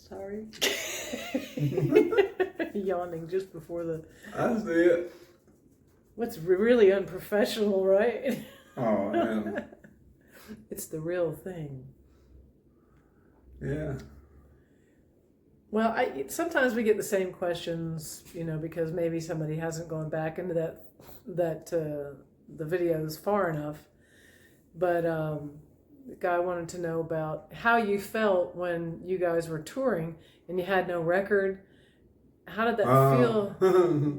Sorry. Yawning just before the... I see it. What's really unprofessional, right? Oh, man. It's the real thing. Yeah. Well, sometimes we get the same questions, because maybe somebody hasn't gone back into the videos far enough. But the guy wanted to know about how you felt when you guys were touring and you had no record. How did that feel?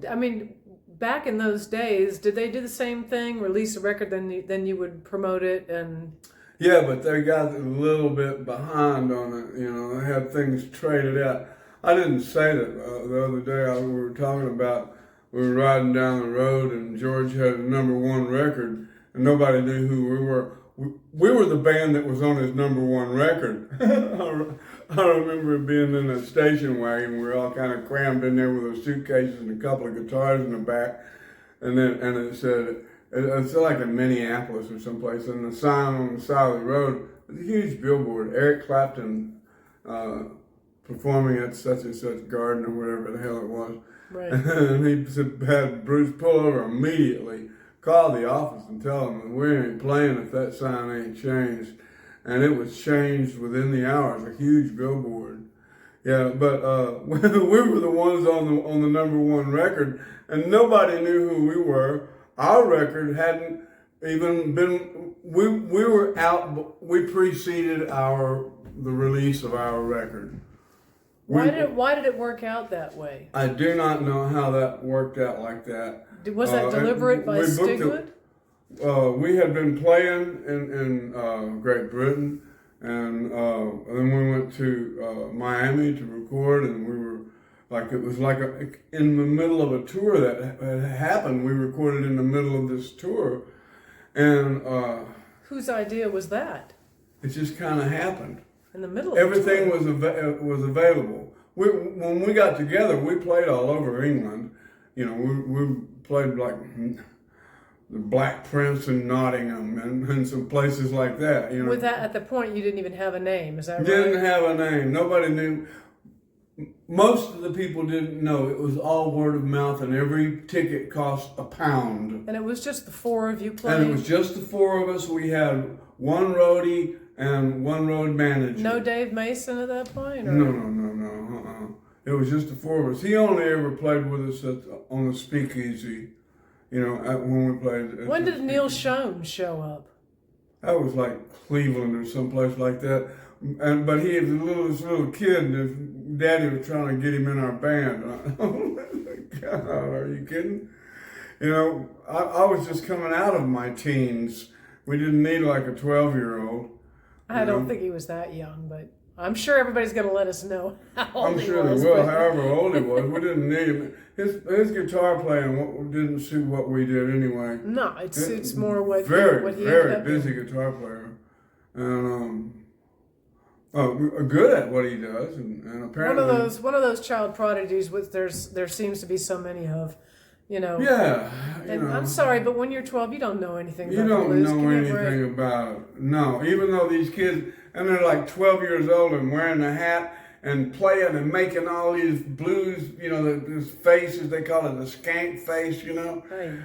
I mean, back in those days, did they do the same thing? Release a record, then you would promote it and... Yeah, but they got a little bit behind on it. They had things traded out. I didn't say that the other day. We were talking about, we were riding down the road and George had a #1 record and nobody knew who we were. We were the band that was on his #1 record. I remember being in a station wagon. We were all kind of crammed in there with our suitcases and a couple of guitars in the back. And it said, it's like in Minneapolis or someplace, and the sign on the side of the road was a huge billboard, Eric Clapton performing at such and such garden or whatever the hell it was. Right. And he had Bruce pull over immediately, call the office and tell them that we ain't playing if that sign ain't changed. And it was changed within the hours, a huge billboard. Yeah, but we were the ones on the #1 record, and nobody knew who we were. Our record hadn't even been, we were out, we preceded the release of our record. Why did it work out that way? I do not know how that worked out like that. Was that deliberate by Stigwood? We had been playing in Great Britain, and then we went to Miami to record, and we were it was like in the middle of a tour that had happened. We recorded in the middle of this tour, and whose idea was that? It just kind of happened. In the middle of everything the tour. was available. When we got together, we played all over England. We played like the Black Prince in Nottingham and some places like that. With that, at the point, you didn't even have a name. Is that right? Didn't have a name. Nobody knew. Most of the people didn't know. It was all word of mouth, and every ticket cost £1. And it was just the 4 of you playing? And it was just the 4 of us. We had one roadie and one road manager. No Dave Mason at that point? Or? No. It was just the 4 of us. He only ever played with us on the Speakeasy, when we played. When did Neil Schoen show up? That was like Cleveland or someplace like that. But he was this little kid, and his daddy was trying to get him in our band. God, are you kidding? I was just coming out of my teens. We didn't need like a 12-year-old. I don't think he was that young, but I'm sure everybody's going to let us know how old he was. I'm sure they will, however old he was. We didn't need him. His guitar playing didn't suit what we did anyway. No, it suits more what he very busy guitar player. And good at what he does, and apparently one of those child prodigies there seems to be so many of, Yeah. I'm sorry, but when you're 12, you don't know anything about You don't blues. know anything about it. No, even though these kids, and they're like 12 years old and wearing a hat and playing and making all these blues, these faces, they call it the skank face, Right.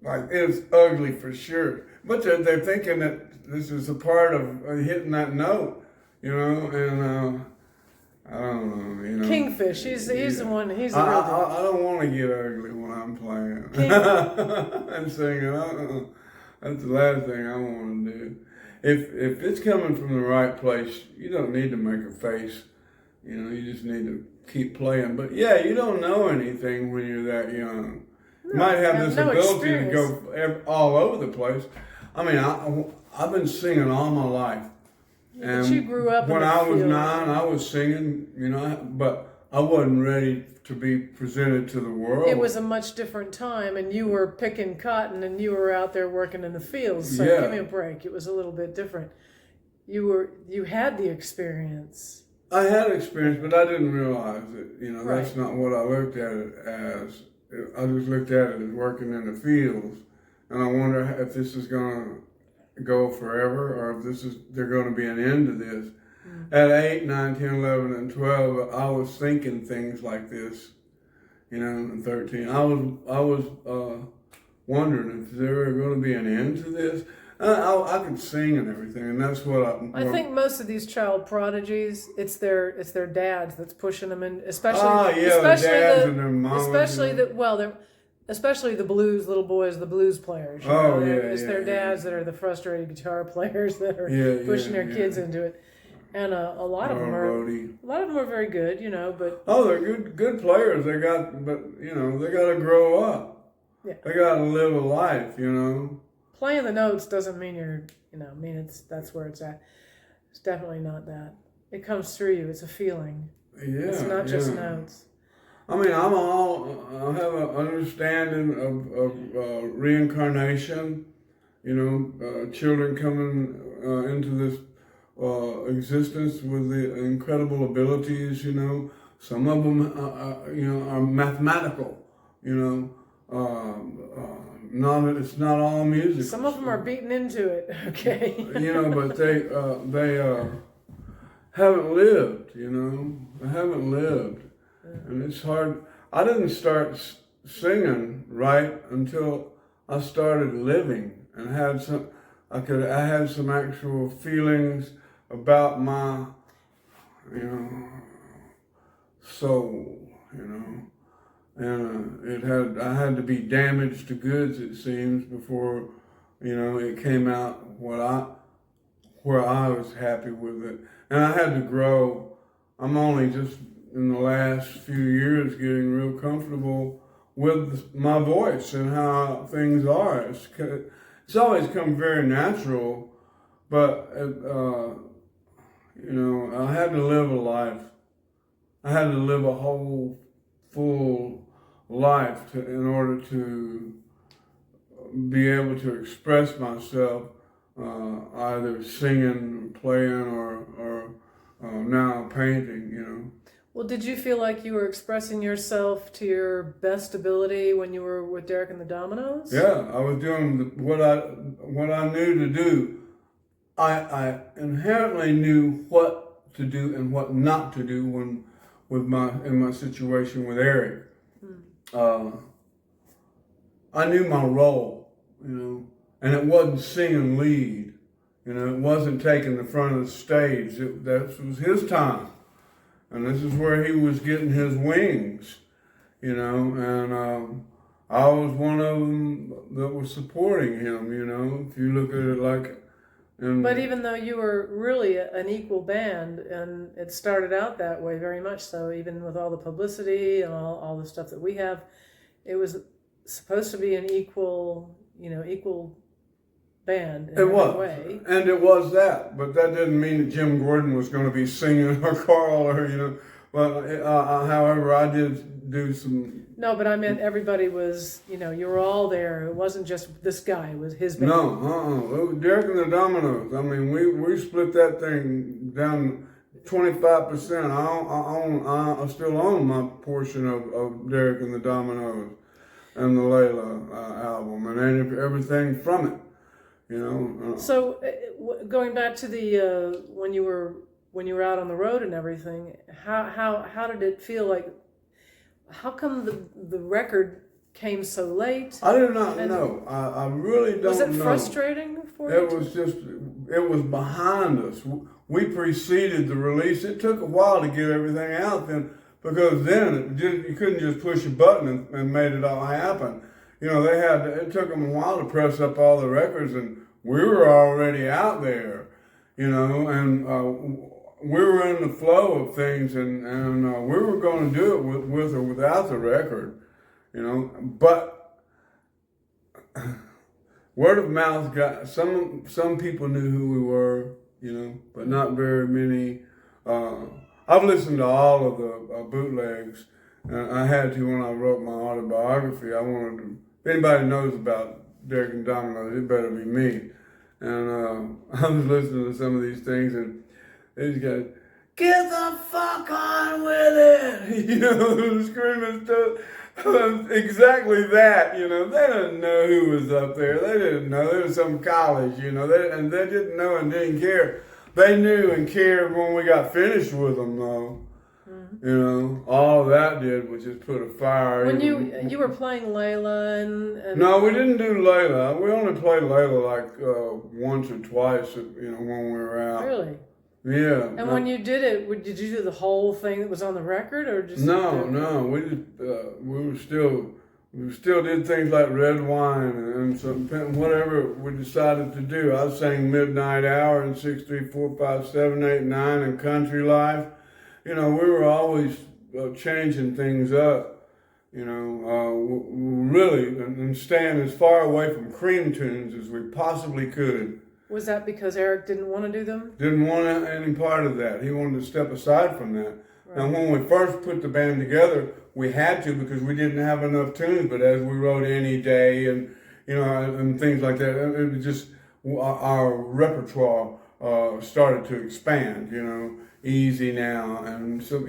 Like, it's ugly for sure. But they're thinking that this is a part of hitting that note. And I don't know, Kingfish, he's the one, he's the real deal. I don't want to get ugly when I'm playing and singing. That's the last thing I want to do. If it's coming from the right place, you don't need to make a face. You just need to keep playing. But yeah, you don't know anything when you're that young. You might have this ability to go all over the place. I mean, I've been singing all my life. But you grew up when I was 9, I was singing, but I wasn't ready to be presented to the world. It was a much different time, and you were picking cotton, and you were out there working in the fields. So give me a break. It was a little bit different. You had the experience. I had experience, but I didn't realize it. Right. That's not what I looked at it as. I just looked at it as working in the fields, and I wonder if this is going to go forever, or if they're going to be an end to this. At 8, 9, 10, 11, and 12, I was thinking things like this, and 13. I was wondering if there ever going to be an end to this. I could sing and everything, and that's what I think most of these child prodigies, it's their dads that's pushing them in, especially dads and their moms, especially the blues little boys, the blues players. It's their dads that are the frustrated guitar players that are pushing their kids into it, and a lot of them are very good, but they're good players. They got to grow up. Yeah. They got to live a life, Playing the notes doesn't mean that's where it's at. It's definitely not that. It comes through you. It's a feeling. Yeah, it's not just notes. I mean, I have an understanding of reincarnation. Children coming into this existence with the incredible abilities. Some of them, are mathematical. It's not all music. Some of them are beaten into it, okay? But they haven't lived, They haven't lived. And it's hard. I didn't start singing right until I started living and had some actual feelings about my, soul, And I had to be damaged to goods, it seems, before, it came out where I was happy with it. And I had to grow. I'm only just in the last few years getting real comfortable with my voice and how things are. It's always come very natural, but, I had to live a life. I had to live a whole, full life in order to be able to express myself, either singing, playing, or now painting. Well, did you feel like you were expressing yourself to your best ability when you were with Derek and the Dominos? Yeah, I was doing what I knew to do. I inherently knew what to do and what not to do in my situation with Eric. I knew my role, and it wasn't singing lead, it wasn't taking the front of the stage. That was his time, and this is where he was getting his wings, and I was one of them that was supporting him, if you look at it like. But even though you were really an equal band, and it started out that way very much so, even with all the publicity and all the stuff that we have, it was supposed to be an equal band in every way. And it was that, but that didn't mean that Jim Gordon was going to be singing or Carl or, however, I did do some. No, but I meant everybody was, you were all there. It wasn't just this guy, it was his band. No, Derek and the Dominos. I mean, we split that thing down 25%. I still own my portion of Derek and the Dominos and the Layla album and everything from it. So going back to the when you were out on the road and everything, how did it feel like? How come the record came so late? I do not know. I really don't know. Was it frustrating for you? It was behind us. We preceded the release. It took a while to get everything out then, because then you couldn't just push a button and made it all happen. It took them a while to press up all the records, and we were already out there, and we were in the flow of things, and we were going to do it with or without the record, but word of mouth got, some people knew who we were, but not very many. I've listened to all of the bootlegs, and I had to when I wrote my autobiography. I wanted to, if anybody knows about Derek and Dominos, it better be me. And I was listening to some of these things, and these guys, get the fuck on with it! Screaming stuff. Exactly that, They didn't know who was up there. They didn't know. There was some college, and they didn't know and didn't care. They knew and cared when we got finished with them, though. Mm-hmm. You know, all that did was just put a fire. When you were playing Layla and no, we didn't do Layla. We only played Layla like once or twice. You know, when we were out. Really? Yeah. And when you did it, did you do the whole thing that was on the record, or just No, we just we still did things like red wine and some whatever we decided to do. I sang Midnight Hour and 6, 3, 4, 5, 7, 8, 9 and Country Life. You know, we were always changing things up. You know, really, and staying as far away from cream tunes as we possibly could. Was that because Eric didn't want to do them? Didn't want any part of that. He wanted to step aside from that. Right. And when we first put the band together, we had to because we didn't have enough tunes. But as we wrote Any Day and, you know, and things like that, it was just our repertoire started to expand, you know, Easy Now. And so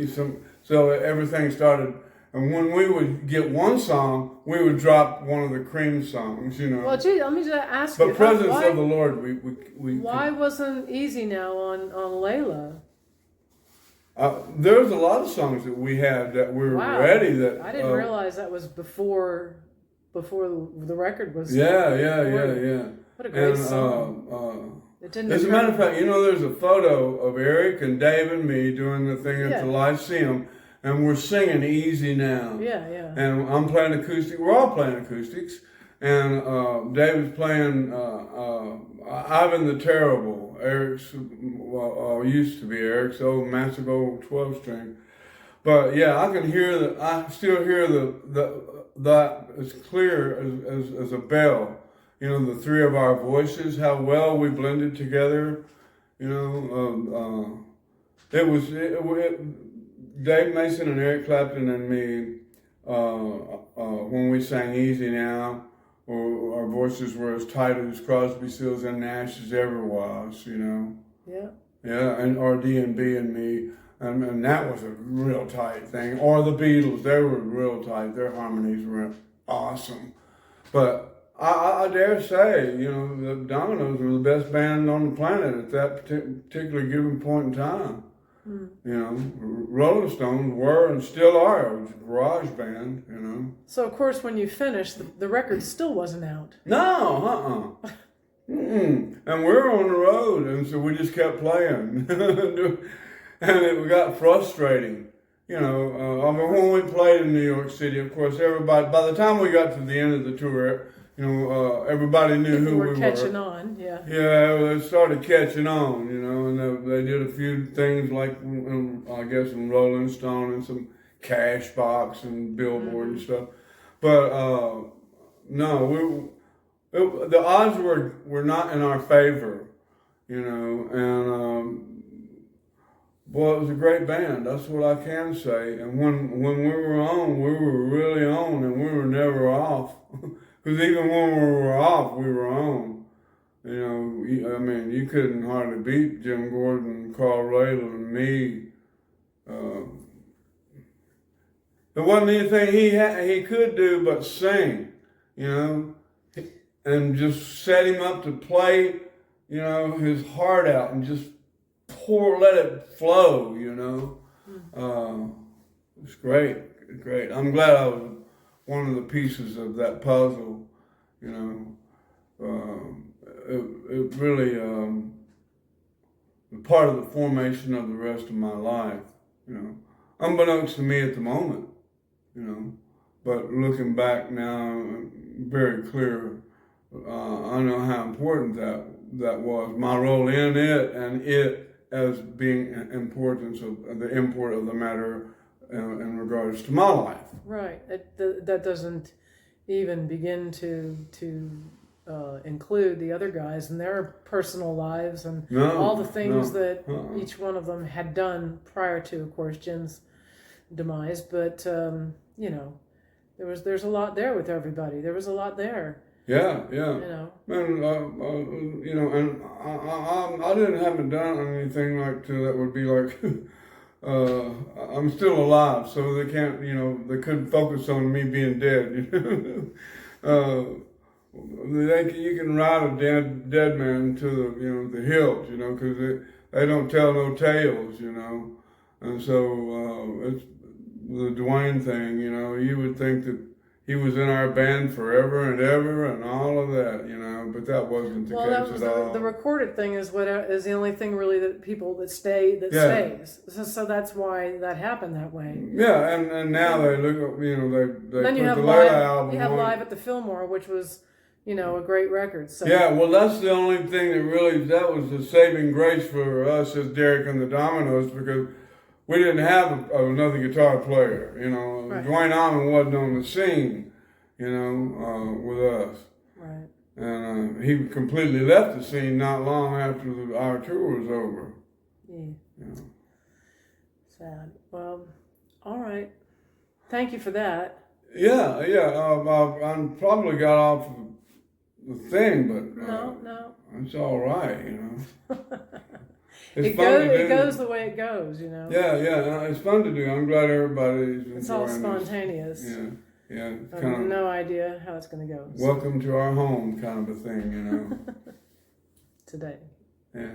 everything started. And when we would get one song, we would drop one of the Cream songs, you know. Well, gee, let me just ask But you. Presence why, of the Lord, we why wasn't Easy Now on Layla? There's a lot of songs that we had that were ready. That I didn't realize that was before the record was. Yeah. What a great song! It didn't. As a matter of fact, you know, there's a photo of Eric and Dave and me doing the thing at the Lyceum, and we're singing Easy Now. Yeah. And I'm playing acoustic. We're all playing acoustics, and David's playing Ivan the Terrible. Eric's used to be Eric's old massive old 12-string. But yeah, I can hear that. I still hear that as clear as a bell. You know, the three of our voices, how well we blended together. You know, Dave Mason and Eric Clapton and me, when we sang Easy Now, or our voices were as tight as Crosby, Stills and Nash's ever was, you know. Yeah. Yeah, and R.D.&B and me, and that was a real tight thing. Or the Beatles, they were real tight. Their harmonies were awesome. But I dare say, you know, the Dominos were the best band on the planet at that particular given point in time. You know, Rolling Stones were and still are a garage band, you know. So, of course, when you finished, the record still wasn't out. No, And we were on the road, and so we just kept playing. And it got frustrating. You know, I mean, when we played in New York City, of course, everybody, by the time we got to the end of the tour, you know, everybody knew who we were. Catching on, yeah. Yeah, they started catching on, you know, and they did a few things like, I guess, in Rolling Stone and some Cashbox and Billboard and stuff. But no, the odds were not in our favor, you know, and well, it was a great band. That's what I can say. And when we were on, we were really on, and we were never off. Because even when we were off, we were on. You know, I mean, you couldn't hardly beat Jim Gordon, Carl Layla, and me. There wasn't anything he could do but sing, you know, and just set him up to play, you know, his heart out and just let it flow, you know. It's great. I'm glad I was one of the pieces of that puzzle, you know. It really was part of the formation of the rest of my life, you know. Unbeknownst to me at the moment, you know. But looking back now, I'm very clear. I know how important that was. My role in it and it as being importance of the import of the matter in regards to my life. Right. That doesn't even begin to include the other guys and their personal lives and all the things that each one of them had done prior to, of course, Jim's demise. But you know, there's a lot there with everybody. There was a lot there. Yeah. You know. And you know, and I haven't done anything like that would be like. I'm still alive, so they can't, you know, they couldn't focus on me being dead. You know, you can ride a dead man to the, you know, the hilt, you know, because they don't tell no tales, you know. And so it's the Dwayne thing, you know. You would think that he was in our band forever and ever and all of that, you know, but that wasn't the case at all. The recorded thing is what is the only thing really that people that stays. So that's why that happened that way. Yeah, and now they look up, you know, they then put you have the live, album you have on. Live at the Fillmore, which was, you know, a great record. So Yeah, well, that's the only thing that was the saving grace for us as Derek and the Dominos, because we didn't have another guitar player, you know. Right. Dwayne Allman wasn't on the scene, you know, with us. Right. And he completely left the scene not long after our tour was over. Yeah. You know. Sad. Well, all right. Thank you for that. Yeah. I probably got off the thing, but No. it's all right, you know. It goes the way it goes, you know. Yeah, it's fun to do. I'm glad everybody's enjoying it. It's all spontaneous. Yeah. I have no idea how it's going to go. Welcome to our home kind of a thing, you know. Today. Yeah.